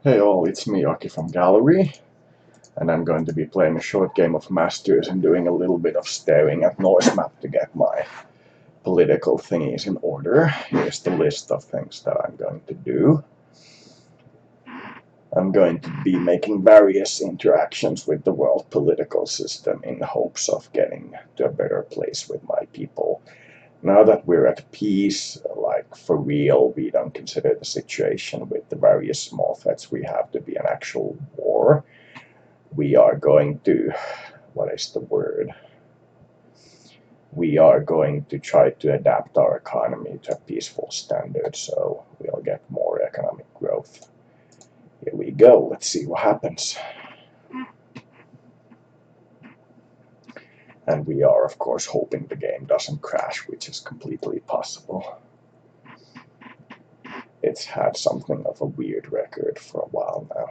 Hey all, it's me, Aki from Gallery, and I'm going to be playing a short game of Masters and doing a little bit of staring at noise map to get my political thingies in order. Here's the list of things that I'm going to do. I'm going to be making various interactions with the world political system in hopes of getting to a better place with my people. Now that we're at peace, like for real, we don't consider the situation with the various small threats we have to be an actual war. We are going to, what is the word? We are going to try to adapt our economy to a peaceful standard, so we'll get more economic growth. Here we go, let's see what happens. And we are, of course, hoping the game doesn't crash, which is completely possible. It's had something of a weird record for a while now.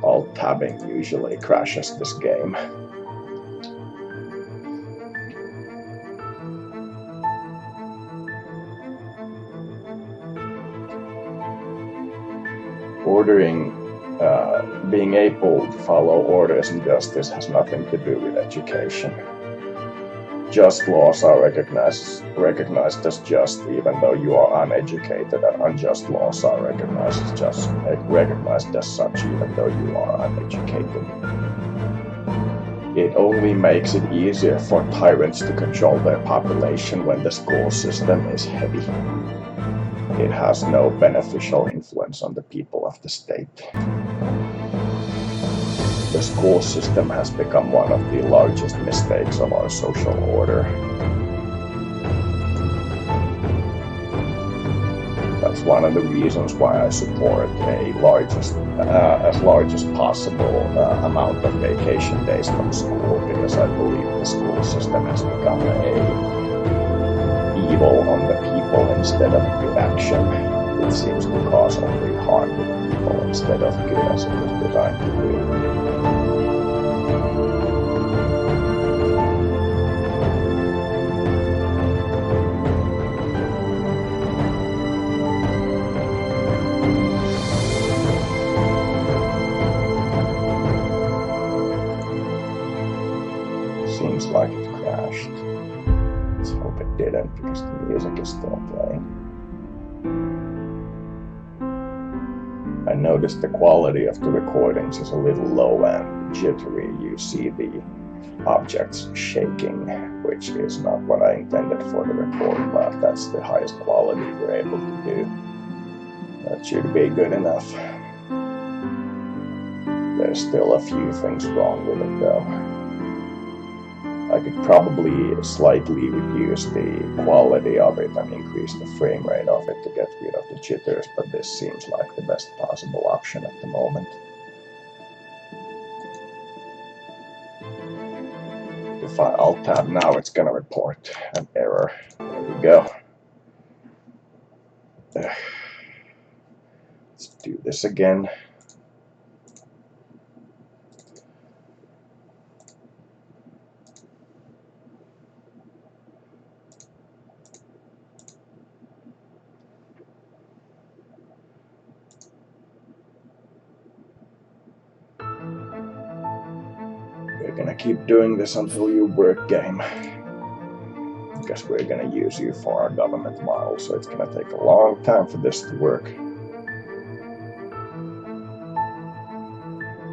Alt-tabbing usually crashes this game. Being able to follow orders and justice has nothing to do with education. Just laws are recognized as just, even though you are uneducated, and unjust laws are recognized as such, even though you are uneducated. It only makes it easier for tyrants to control their population when the school system is heavy. It has no beneficial influence on the people of the state. The school system has become one of the largest mistakes of our social order. That's one of the reasons why I support as large as possible amount of vacation days from school, because I believe the school system has become an evil on the people instead of good action. It seems to cause only harm to the people instead of good as it was designed to do. Seems like it crashed. Let's hope it didn't, because the music is still playing. I noticed the quality of the recordings is a little low and jittery. You see the objects shaking, which is not what I intended for the record, but that's the highest quality we're able to do. That should be good enough. There's still a few things wrong with it though. I could probably slightly reduce the quality of it and increase the frame rate of it to get rid of the jitters, but this seems like the best possible option at the moment. If I alt-tab now, it's gonna report an error. There we go. Let's do this again. We're gonna keep doing this until you work, game. Because we're gonna use you for our government model, so it's gonna take a long time for this to work.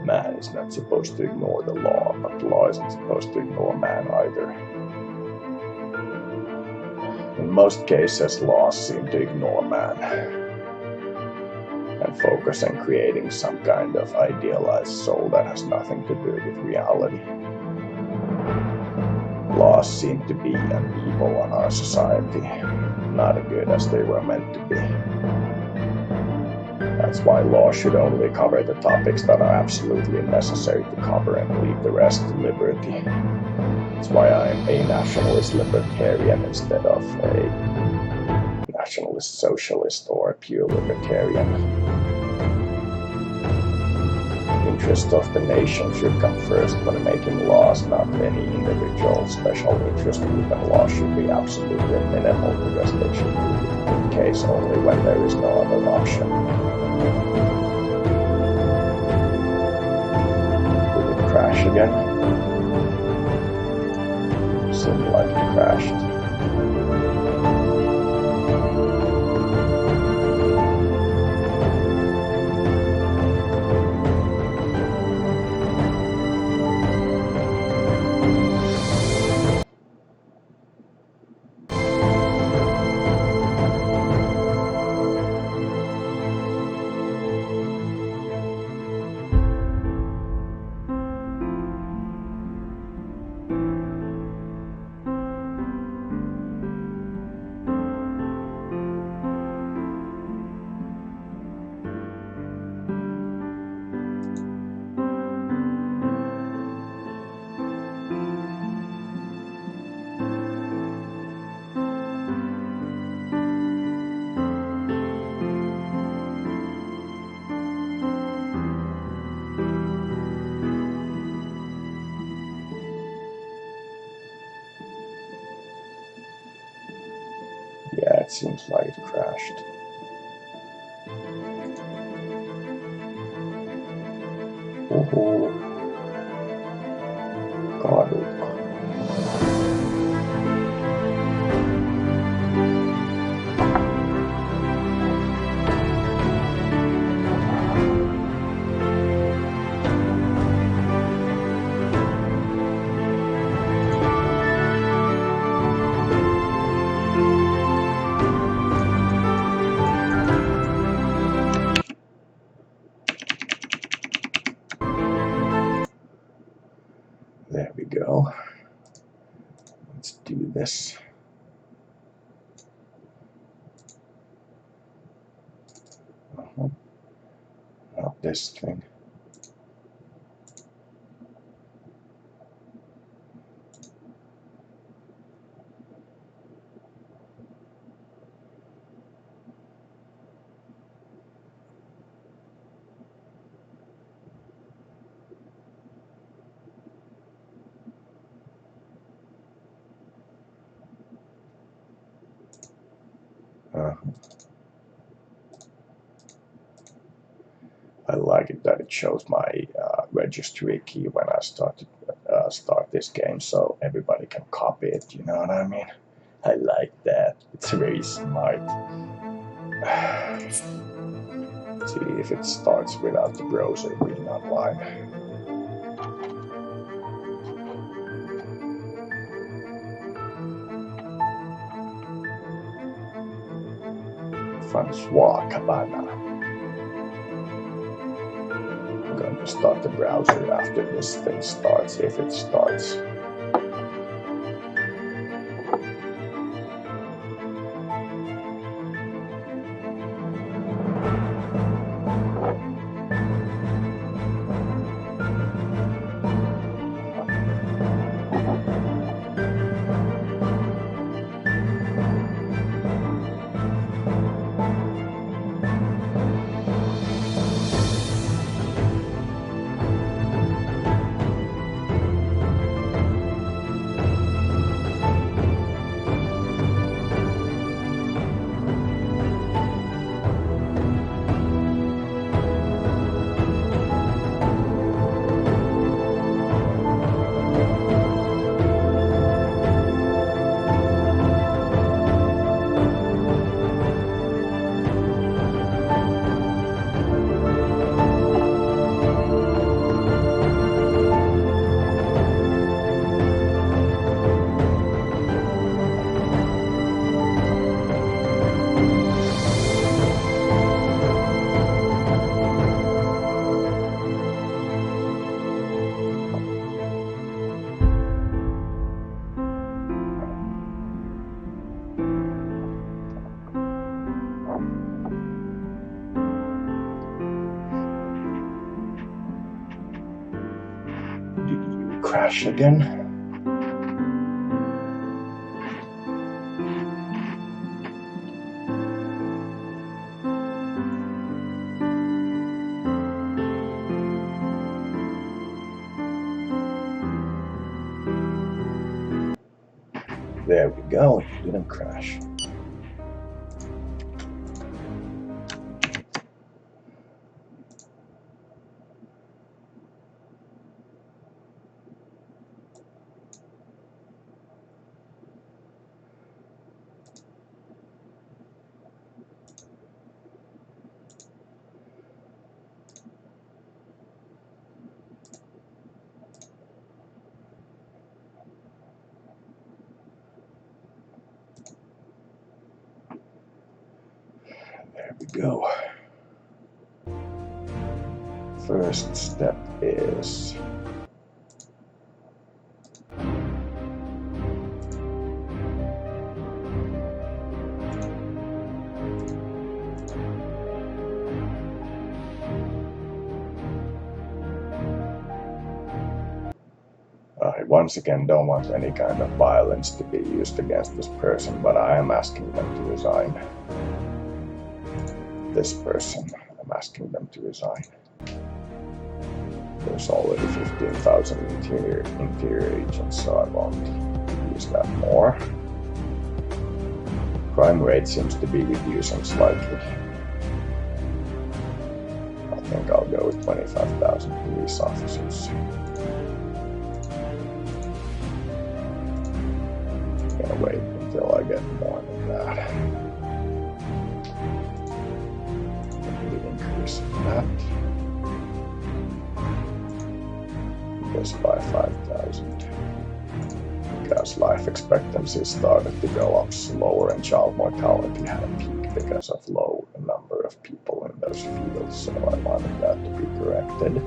Man is not supposed to ignore the law, but the law isn't supposed to ignore man either. In most cases, laws seem to ignore man and focus on creating some kind of idealized soul that has nothing to do with reality. Laws seem to be an evil on our society, not as good as they were meant to be. That's why law should only cover the topics that are absolutely necessary to cover and leave the rest to liberty. That's why I am a nationalist libertarian instead of a nationalist socialist or a pure libertarian. interest of the nation should come first when making laws, not any individual special interest group, and laws should be absolutely minimal because they should be in case only when there is no other option. Did it crash again? Seemed like it crashed. Yeah, it seems like it crashed. Oho. Kadukka. There we go. Let's do this. Not this thing. I like it that it shows my registry key when I start this game, so everybody can copy it. You know what I mean? I like that. It's very smart. See if it starts without the browser being online. Francois Cabana. I'm going to start the browser after this thing starts, if it starts. Crash again. There we go, it didn't crash. There we go. First step is I once again don't want any kind of violence to be used against this person, but I am asking them to resign. This person, I'm asking them to resign. There's already 15,000 interior agents, so I won't use that more. Crime rate seems to be reducing slightly. I think I'll go with 25,000 police officers. I'm gonna wait until I get more than that. That this by 5,000 because life expectancy started to go up slower and child mortality had a peak because of low number of people in those fields, so I wanted that to be corrected.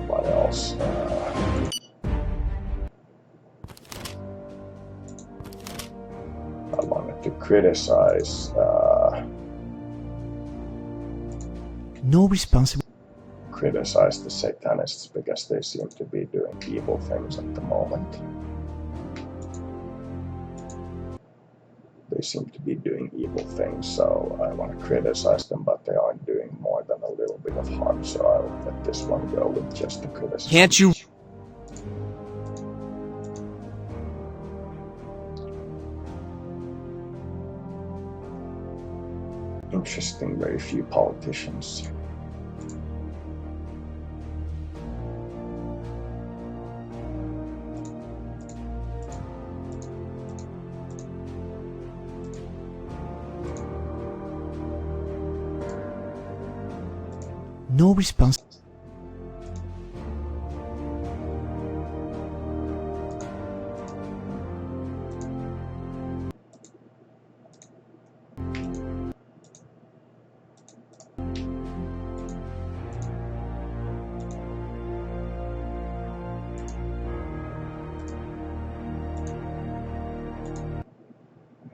What else? I wanted to criticize no responsible. Criticize the Satanists because they seem to be doing evil things at the moment. They seem to be doing evil things, so I want to criticize them, but they aren't doing more than a little bit of harm, so I'll let this one go with just the criticism. Can't you? Interesting, very few politicians. No response.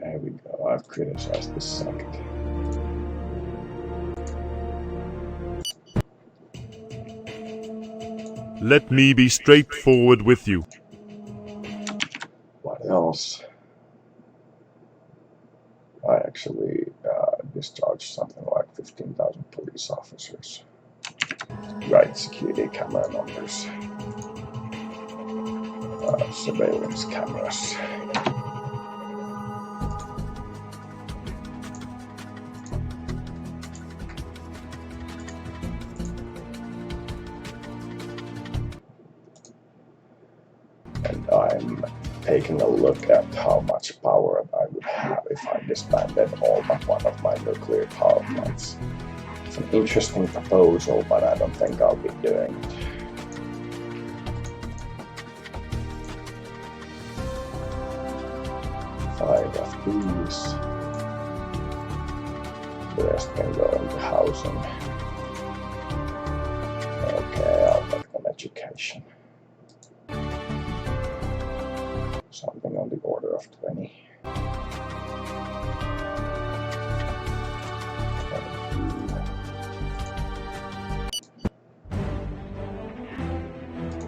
There we go, I've criticized this sect. Let me be straightforward with you. What else? I actually discharged something like 15,000 police officers. Right, security camera numbers. Surveillance cameras. And I'm taking a look at how much power I would have if I disbanded all but one of my nuclear power plants. It's an interesting proposal, but I don't think I'll be doing it. Five of these. The rest can go into housing. Okay, I'll take them education. Something on the order of 20.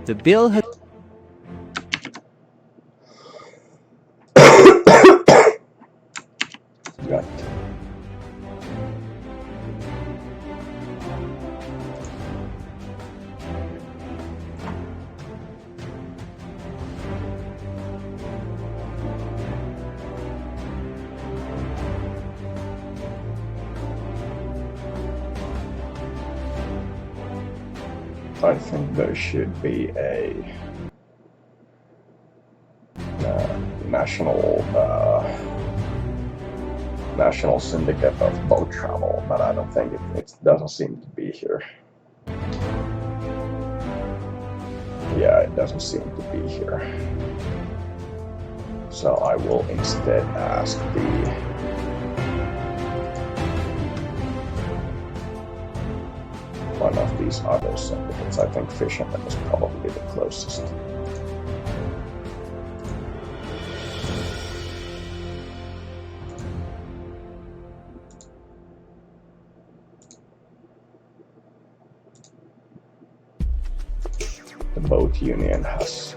The bill had. Right. I think there should be a national syndicate of boat travel, but I don't think it doesn't seem to be here. Yeah, it doesn't seem to be here. So I will instead ask one of these other syndicates. I think fisherman is probably the closest. The boat union has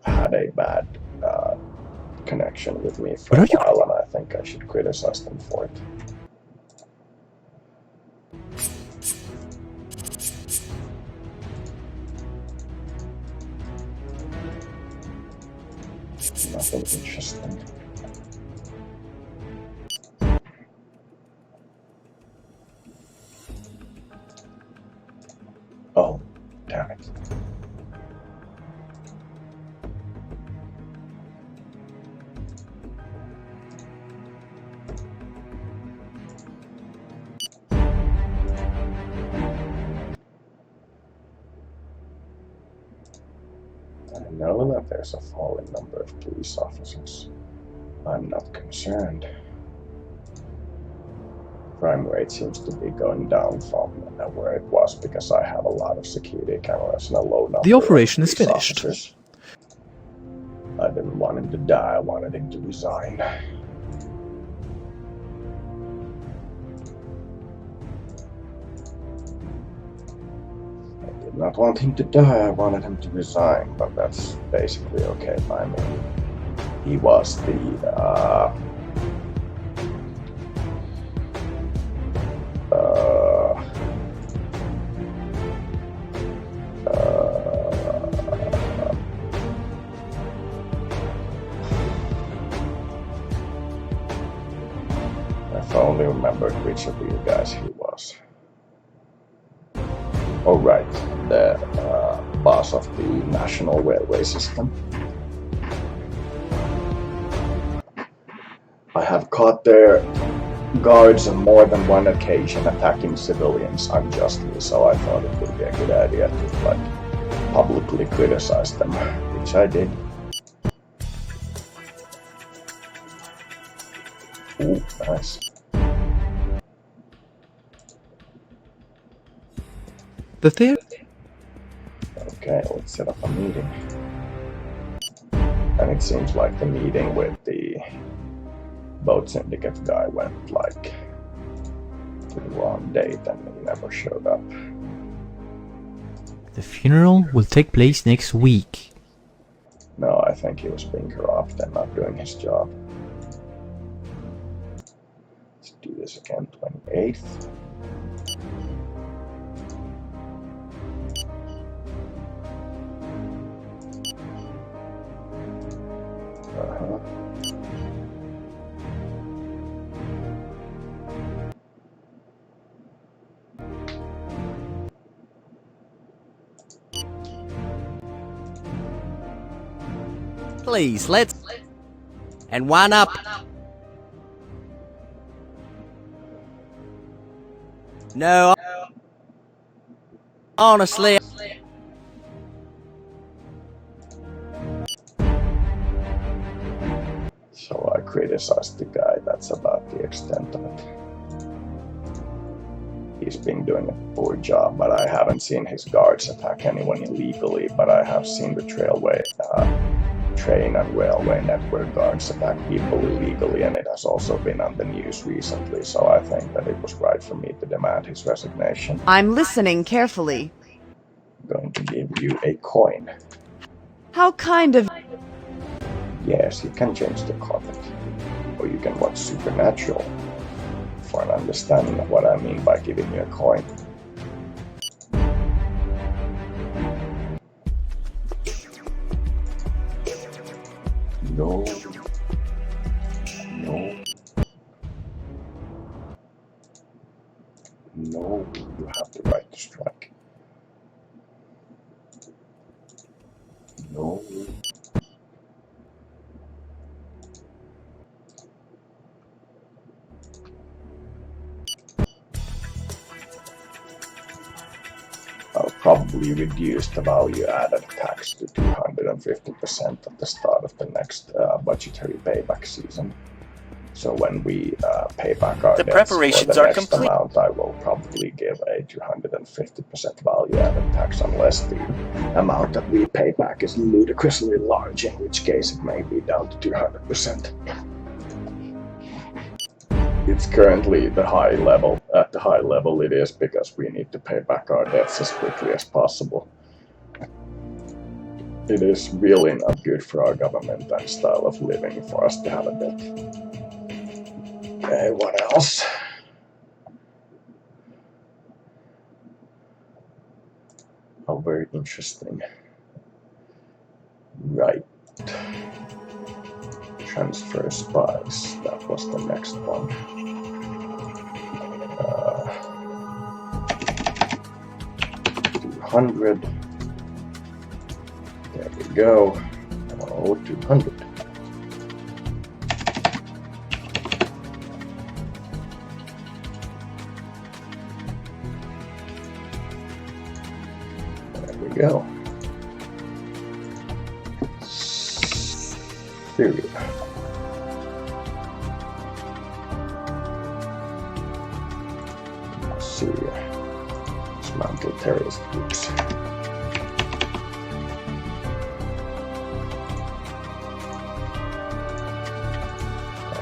had a bad connection with me for a while, and I think I should criticize them for it. Nothing interesting. Oh, damn it. I know that there's a falling number of police officers. I'm not concerned. Crime rate seems to be going down from where it was because I have a lot of security cameras and a low number. The operation of is finished. Officers. I didn't want him to die, I wanted him to resign. I did not want him to die, I wanted him to resign, but that's basically okay by me. He was the if I only remembered which of you guys he was. Oh right, the boss of the national railway system. I have caught their guards on more than one occasion attacking civilians unjustly, so I thought it would be a good idea to publicly criticize them, which I did. Ooh, nice. The theory. Okay, let's set up a meeting. And it seems like the meeting with the boat syndicate guy went like to the wrong date and he never showed up. The funeral will take place next week. No, I think he was being corrupt and not doing his job. Let's do this again, 28th. Please, let's... And wind up. No, honestly... So I criticized the guy, that's about the extent of it. He's been doing a poor job, but I haven't seen his guards attack anyone illegally, but I have seen the train and railway network guards attack people illegally, and it has also been on the news recently, so I think that it was right for me to demand his resignation. I'm listening carefully. I'm going to give you a coin. How kind of... Yes, you can change the carpet. Or you can watch Supernatural for an understanding of what I mean by giving you a coin. No. No. No, you have the right to strike. probably reduce the value added tax to 250% at the start of the next budgetary payback season. So when we pay back our The debts preparations for the are next complete. amount, I will probably give a 250% value added tax unless the amount that we pay back is ludicrously large, in which case it may be down to 200%. It's currently at the high level it is because we need to pay back our debts as quickly as possible. It is really not good for our government and style of living for us to have a debt. Okay, what else? Oh, very interesting. Right. Transfer spies. That was the next one. 200. There we go. Oh, 200. There we go. Syria. Syria. Dismantle terrorist groups.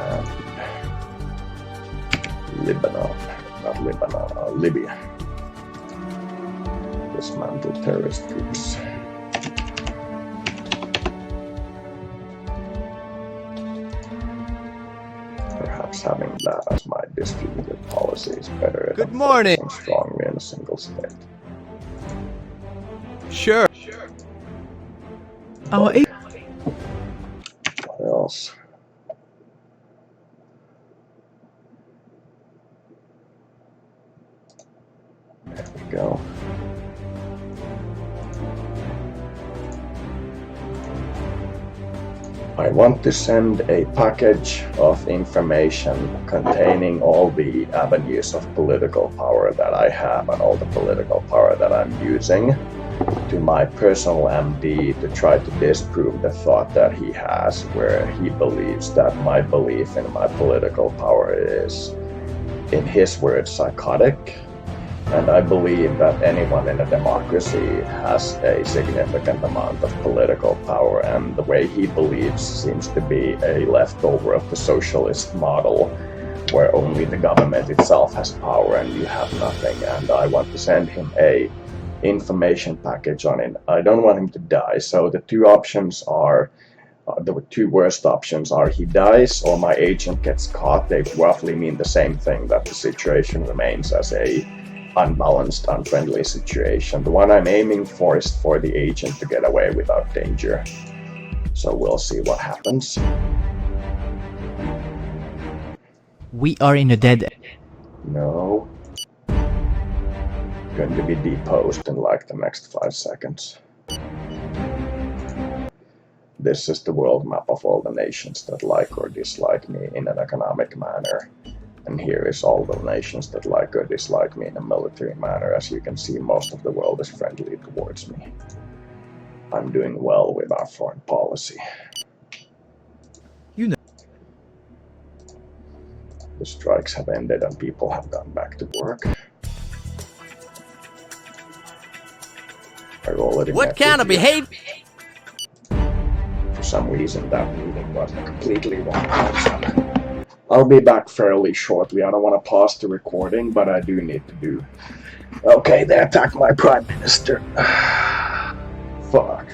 And Libya. Dismantle terrorist groups. Perhaps having that as my distributed policy is better Good than morning. focusing strongly in a single state. Sure. Our What else? There we go. I want to send a package of information containing all the avenues of political power that I have and all the political power that I'm using to my personal MD to try to disprove the thought that he has, where he believes that my belief in my political power is, in his words, psychotic. And I believe that anyone in a democracy has a significant amount of political power, and the way he believes seems to be a leftover of the socialist model, where only the government itself has power and you have nothing. And I want to send him a information package on it. I don't want him to die, so the two options are, the two worst options are he dies or my agent gets caught. They roughly mean the same thing, that the situation remains as a unbalanced, unfriendly situation. The one I'm aiming for is for the agent to get away without danger. So we'll see what happens. We are in a dead end. No. Going to be deposed in like the next 5 seconds. This is the world map of all the nations that like or dislike me in an economic manner. And here is all the nations that like or dislike me in a military manner. As you can see, most of the world is friendly towards me. I'm doing well with our foreign policy. You know. The strikes have ended and people have gone back to work. I've already What kind of behavior? For some reason, that meeting was completely wrong person. I'll be back fairly shortly. I don't want to pause the recording, but I do need to do. Okay, they attacked my prime minister. Fuck.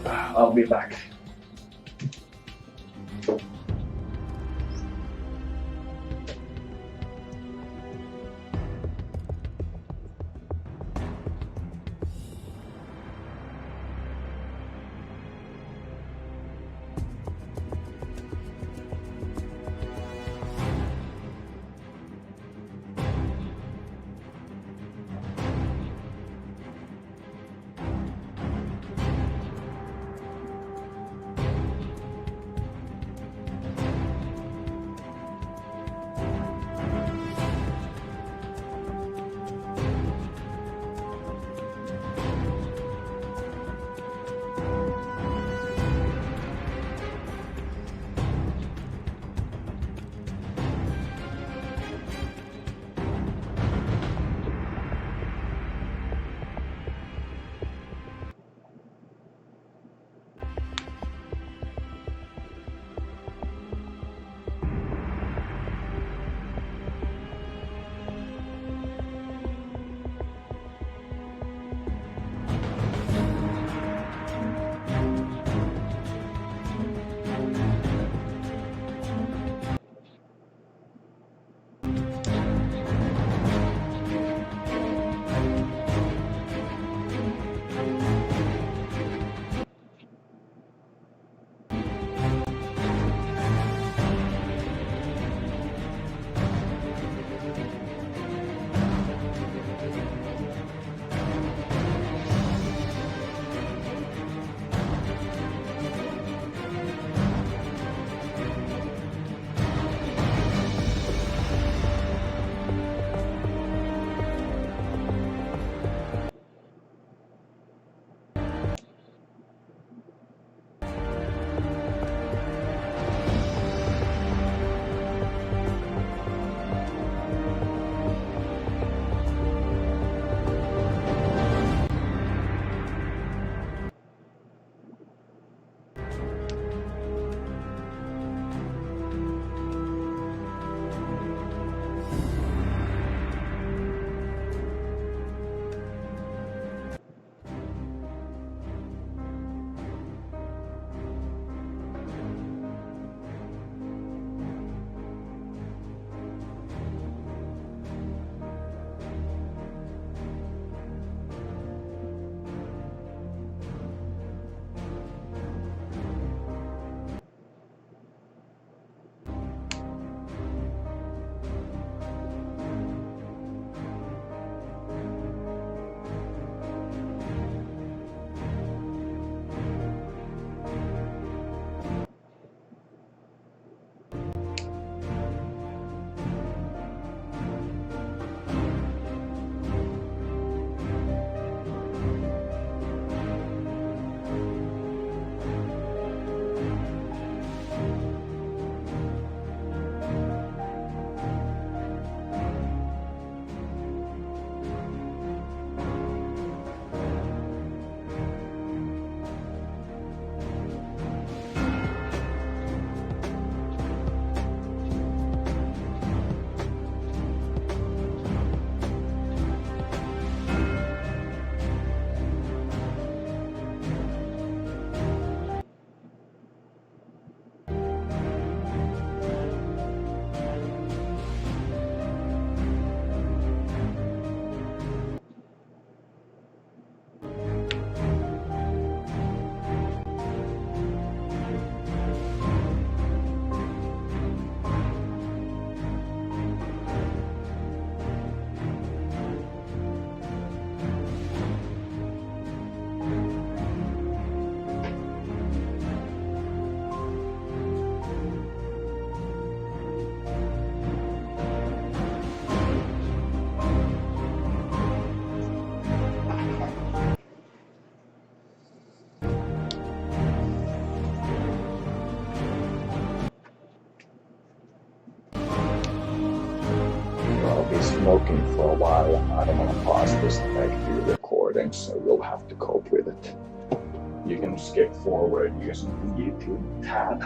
I'll be back. smoking for a while. I don't want to pause this to make new recordings, so you'll have to cope with it. You can skip forward using the YouTube tab.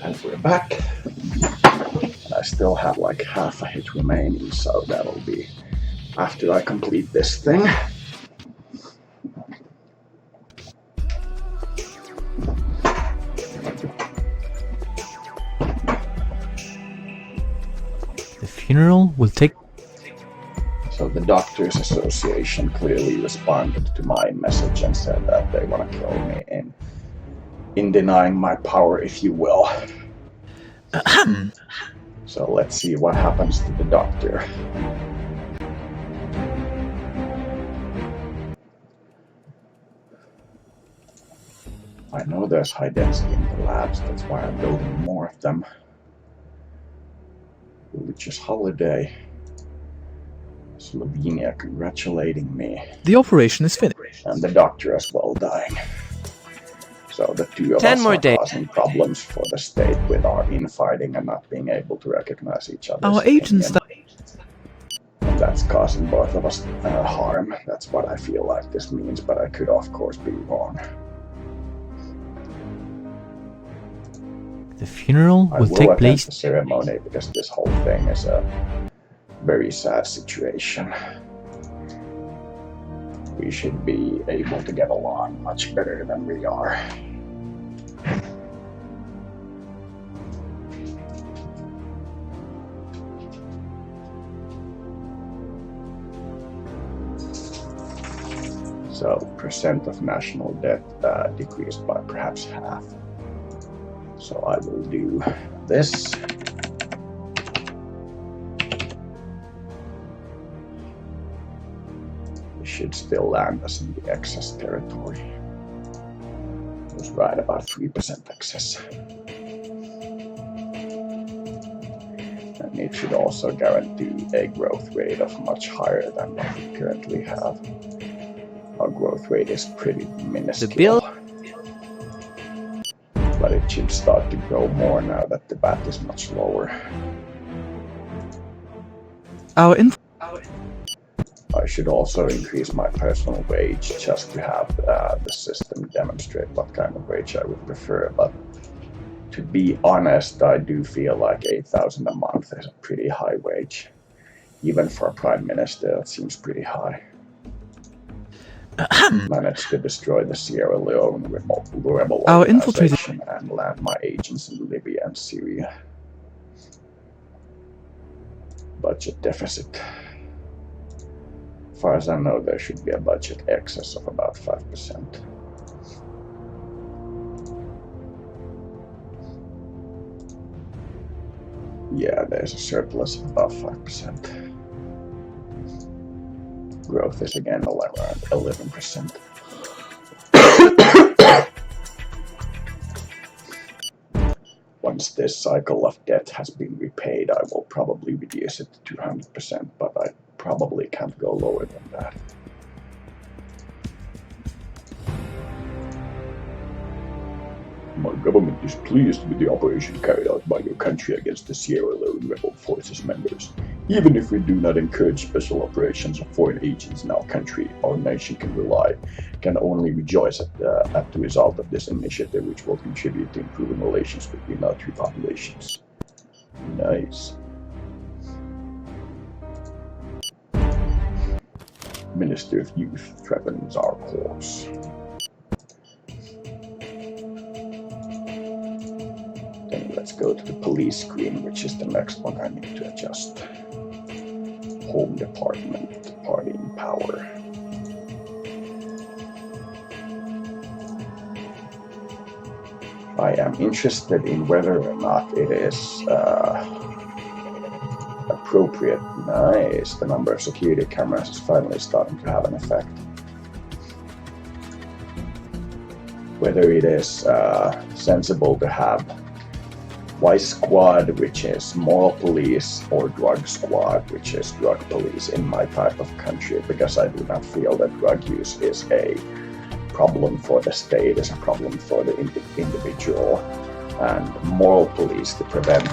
And we're back. I still have like half a hit remaining, so that'll be after I complete this thing. The funeral will take... So the Doctors Association clearly responded to my message and said that they want to kill me in denying my power, if you will. So let's see what happens to the doctor. I know there's high density in the labs, that's why I'm building more of them. Religious holiday. Slovenia congratulating me. The operation is finished. And the doctor as well dying. So the two of 10 us more are days. causing problems for the state with our infighting and not being able to recognize each other. Our agents... And that's causing both of us harm. That's what I feel like this means, but I could of course be wrong. The funeral I will take attend place... the ceremony because this whole thing is a very sad situation. We should be able to get along much better than we are. So, percent of national debt decreased by perhaps half. So I will do this. We should still land us in the excess territory. It was right about 3% excess. And it should also guarantee a growth rate of much higher than what we currently have. Our growth rate is pretty minuscule. But it should start to grow more now that the bat is much lower. I should also increase my personal wage just to have the system demonstrate what kind of wage I would prefer. But to be honest, I do feel like 8,000 a month is a pretty high wage. Even for a prime minister, that seems pretty high. Managed to destroy the Sierra Leone rebel organization and land my agents in Libya and Syria. Budget deficit. As far as I know, there should be a budget excess of about 5%. Yeah, there's a surplus of about 5%. Growth is again around 11%. Once this cycle of debt has been repaid, I will probably reduce it to 200%, but I probably can't go lower than that. My government is pleased with the operation carried out by your country against the Sierra Leone rebel forces members. Even if we do not encourage special operations of foreign agents in our country, our nation can only rejoice at the result of this initiative, which will contribute to improving relations between our two populations. Nice. Minister of Youth threatens our cause. Then Let's go to the police screen, which is the next one I need to adjust. Home Department, party in power. I am interested in whether or not it is appropriate. Nice, the number of security cameras is finally starting to have an effect. Whether it is sensible to have Vice Squad, which is moral police, or Drug Squad, which is drug police in my type of country, because I do not feel that drug use is a problem for the state, it's a problem for the individual. And moral police to prevent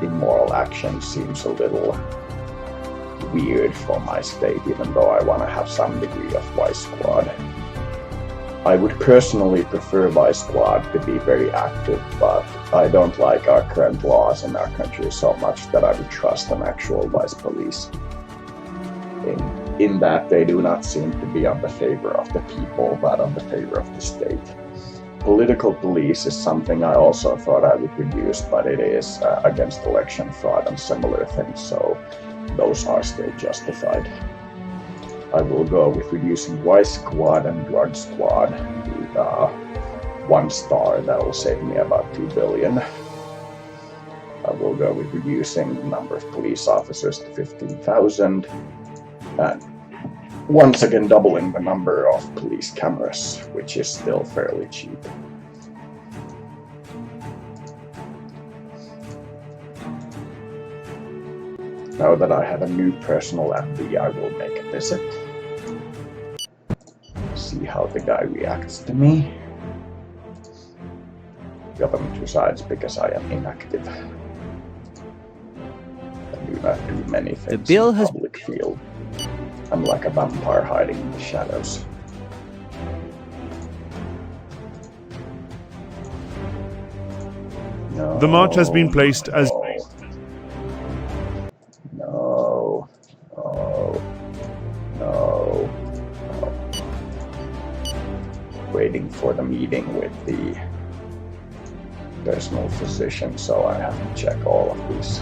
immoral action seems a little weird for my state, even though I want to have some degree of Vice Squad. I would personally prefer Vice Squad to be very active, but I don't like our current laws in our country so much that I would trust an actual Vice Police. In that they do not seem to be on the favor of the people, but on the favor of the state. Political police is something I also thought I would reduce, but it is against election fraud and similar things, so those are still justified. I will go with reducing Vice Squad and Drug Squad to 1 star. That will save me about 2 billion. I will go with reducing the number of police officers to 15,000. And once again doubling the number of police cameras, which is still fairly cheap. Now that I have a new personal MD, I will make a visit. See how the guy reacts to me. Government resides because I am inactive. I do not do many things The bill in has public field. I'm like a vampire hiding in the shadows. No, The march has been placed as... No. Waiting for the meeting with the personal physician, so I have to check all of these.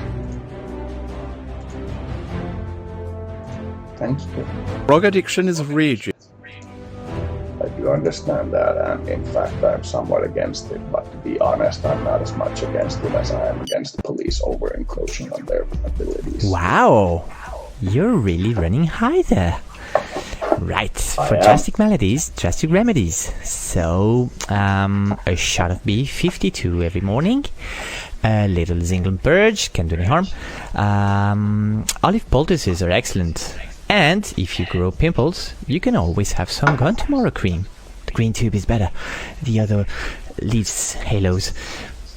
Thank you. Drug addiction is raging. I do understand that, and in fact I'm somewhat against it, but to be honest, I'm not as much against it as I am against the police over-encroaching on their abilities. Wow, you're really running high there. Right, for am. drastic maladies, drastic remedies. So, a shot of B52 every morning. A little zinc purge, can't do any harm. Olive poultices are excellent. And if you grow pimples, you can always have some Gone Tomorrow cream. The green tube is better. The other leaves halos.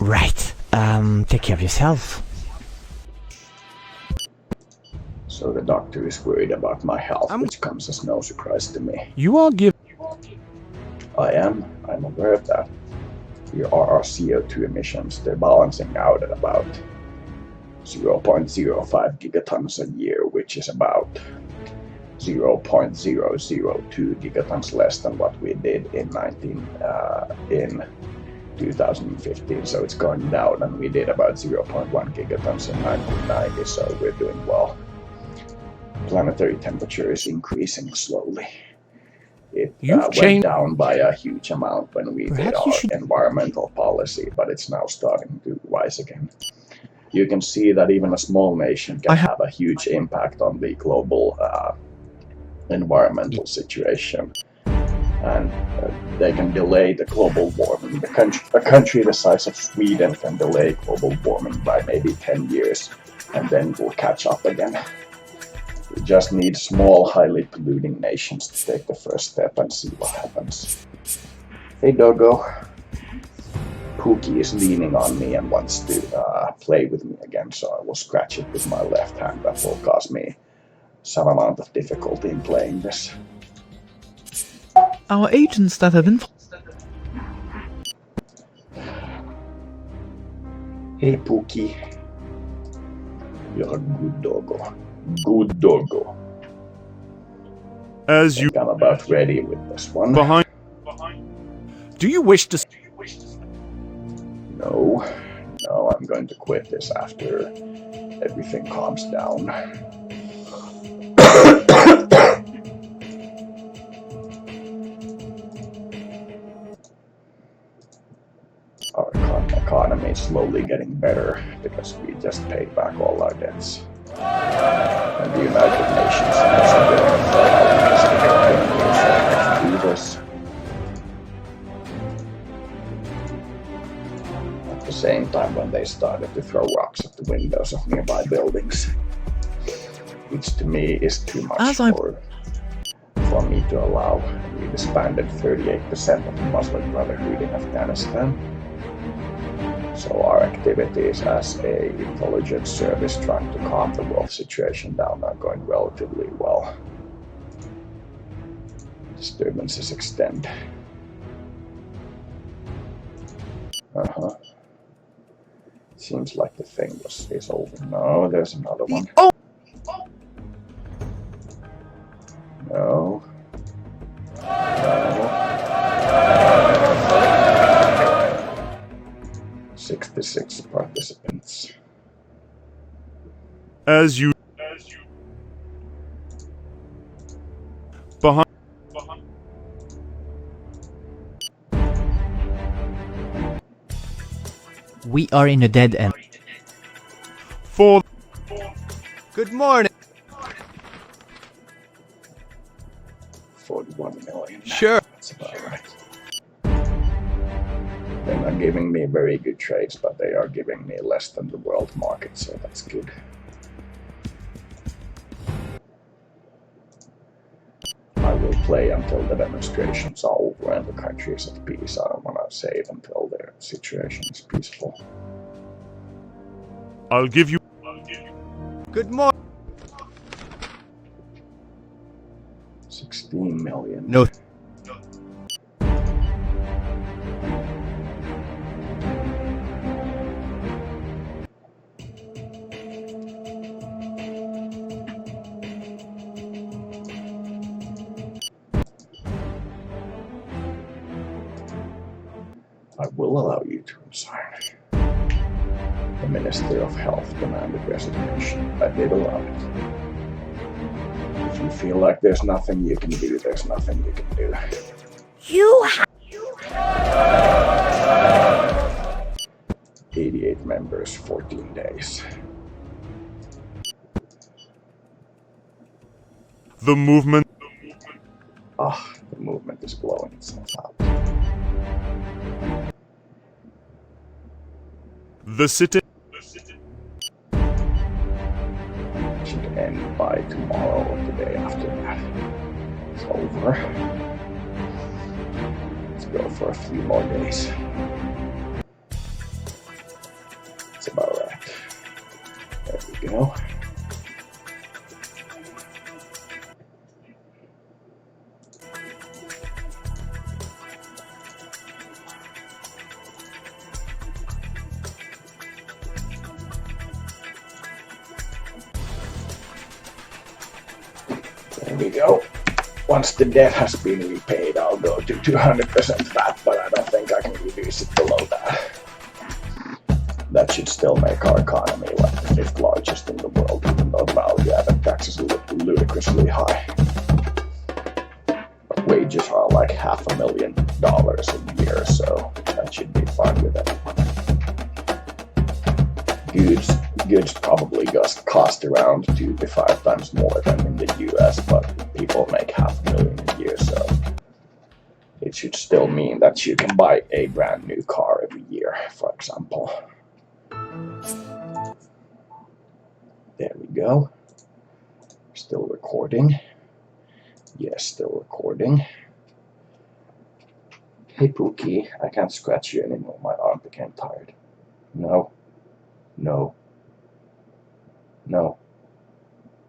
Right, take care of yourself. So the doctor is worried about my health, which comes as no surprise to me. You are giving. I'm aware of that. Here are our CO2 emissions. They're balancing out at about 0.05 gigatons a year, which is about 0.002 gigatons less than what we did in 2015. So it's going down, and we did about 0.1 gigatons in 1990, so we're doing well. Planetary temperature is increasing slowly. It went down by a huge amount when we did our environmental policy, but it's now starting to rise again. You can see that even a small nation can have a huge impact on the global environmental situation. And they can delay the global warming. A country the size of Sweden can delay global warming by maybe 10 years, and then it will catch up again. We just need small, highly polluting nations to take the first step and see what happens. Hey, Doggo. Pookie is leaning on me and wants to play with me again, so I will scratch it with my left hand. That will cause me some amount of difficulty in playing this. Our agents that have been... Hey, Pookie. You're a good doggo. Good doggo. As you... I'm about ready with this one. Behind... Do you wish to... No, No, I'm going to quit this after everything calms down. Our economy is slowly getting better because we just paid back all our debts. And the United Nations is willing to allow us to do this. At the same time, when they started to throw rocks at the windows of nearby buildings, which to me is too much for me to allow. We disbanded 38% of the Muslim Brotherhood in Afghanistan. So our activities as a intelligence service trying to calm the world situation down are going relatively well. Disturbances extend. Seems like the thing is over. No, there's another one. No. 66 participants. As you behind. We are in a dead end. For Good morning. 41 million. Sure. That's about right. They're not giving me very good trades, but they are giving me less than the world market, so that's good. I will play until the demonstrations are over and the country is at peace. I don't want to save until their situation is peaceful. I'll give you. Good morning. 16 million. No. I will allow you to resign. The Minister of Health demanded resignation. I did allow it. If you feel like there's nothing you can do, there's nothing you can do. 88 members, 14 days. The movement. The movement is blowing itself out. The city. Should end by tomorrow or the day after that. It's over. Let's go for a few more days. That's about right. There we go. There we go. Once the debt has been repaid, I'll go to 200% fat, but I don't think I can reduce it below that. That should still make our economy like the 5th largest in the world, even though value-added taxes look ludicrously high. But wages are like $500,000 a year, so that should be fine with everyone. Goods probably cost around 2 to 5 times more than in the US, but people make $500,000 a year, so it should still mean that you can buy a brand new car every year, for example. There we go. Still recording. Yes, still recording. Hey Pookie, I can't scratch you anymore. My arm became tired. No. No. No.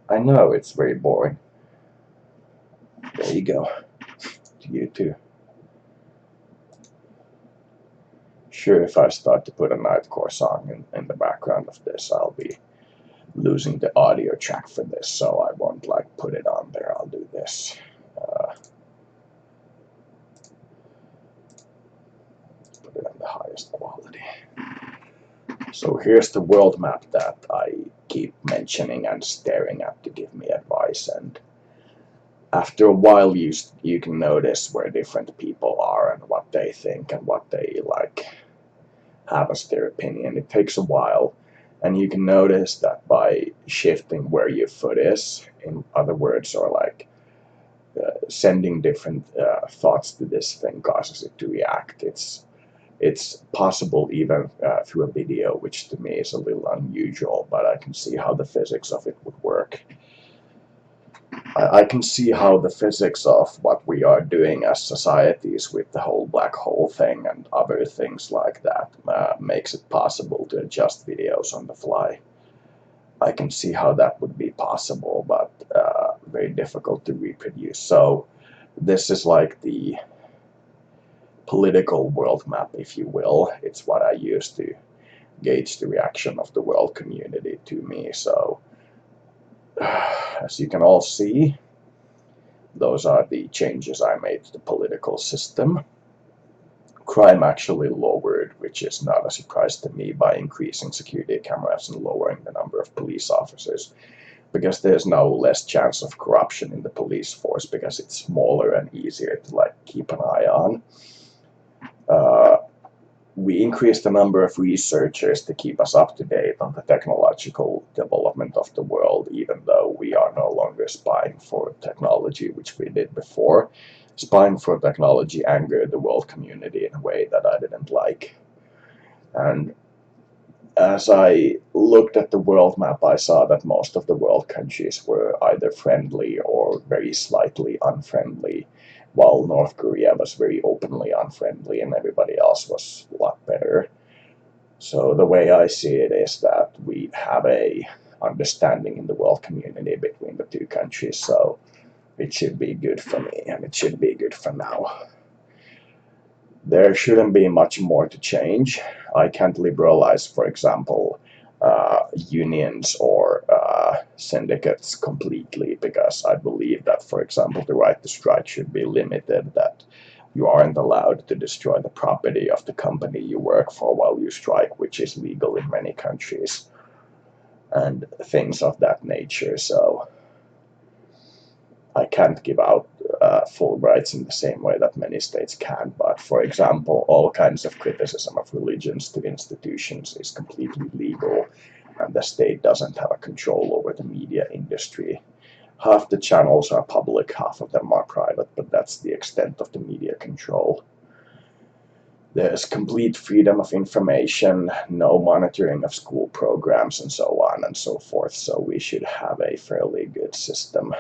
I know, it's very boring. There you go. To you too. Sure, if I start to put a Nightcore song in the background of this, I'll be losing the audio track for this, so I won't like put it on there. I'll do this. Put it on the highest quality. So here's the world map that I keep mentioning and staring at to give me advice, and after a while you can notice where different people are and what they think and what they like have as their opinion. It takes a while, and you can notice that by shifting where your foot is, in other words, or like sending different thoughts to this thing causes it to react. It's possible even through a video, which to me is a little unusual, but I can see how the physics of it would work. I can see how the physics of what we are doing as societies with the whole black hole thing and other things like that makes it possible to adjust videos on the fly. I can see how that would be possible, but very difficult to reproduce. So this is like the political world map, if you will. It's what I use to gauge the reaction of the world community to me. So as you can all see, those are the changes I made to the political system. Crime actually lowered, which is not a surprise to me, by increasing security cameras and lowering the number of police officers, because there's no less chance of corruption in the police force because it's smaller and easier to like keep an eye on. We increased the number of researchers to keep us up to date on the technological development of the world, even though we are no longer spying for technology, which we did before. Spying for technology angered the world community in a way that I didn't like. And as I looked at the world map, I saw that most of the world countries were either friendly or very slightly unfriendly, while North Korea was very openly unfriendly and everybody else was a lot better. So the way I see it is that we have a understanding in the world community between the two countries, so it should be good for me and it should be good for now. There shouldn't be much more to change. I can't liberalize, for example, unions or syndicates completely, because I believe that, for example, the right to strike should be limited, that you aren't allowed to destroy the property of the company you work for while you strike, which is legal in many countries, and things of that nature. So I can't give out full rights in the same way that many states can, but for example, all kinds of criticism of religions to institutions is completely legal, and the state doesn't have a control over the media industry. Half the channels are public, half of them are private, but that's the extent of the media control. There's complete freedom of information, no monitoring of school programs, and so on and so forth, so we should have a fairly good system.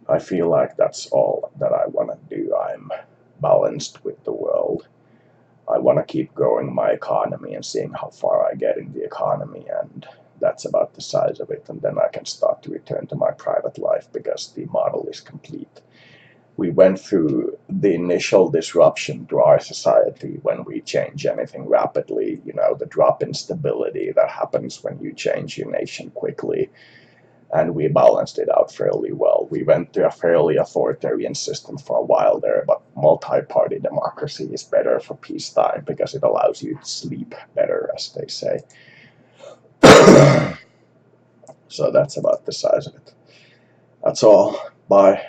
I feel like that's all that I want to do. I'm balanced with the world. I want to keep growing my economy and seeing how far I get in the economy, and that's about the size of it, and then I can start to return to my private life because the model is complete. We went through the initial disruption to our society when we change anything rapidly, the drop in stability that happens when you change your nation quickly. And we balanced it out fairly well. We went to a fairly authoritarian system for a while there, but multi-party democracy is better for peacetime because it allows you to sleep better, as they say. So that's about the size of it. That's all. Bye.